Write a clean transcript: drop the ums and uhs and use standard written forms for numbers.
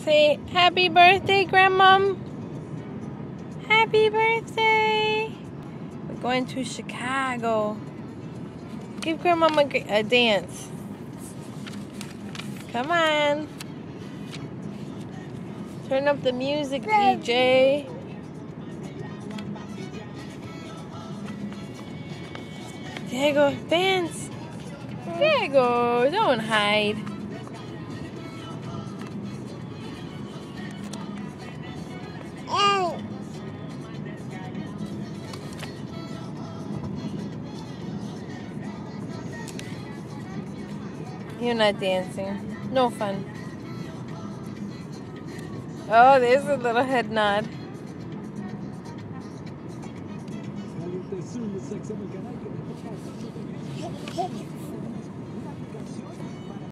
Say happy birthday, Grandmom. Happy birthday. We're going to Chicago. Give Grandmom a dance. Come on. Turn up the music, DJ. Diego, dance. Diego, don't hide. You're not dancing. No fun. Oh, there's a little head nod.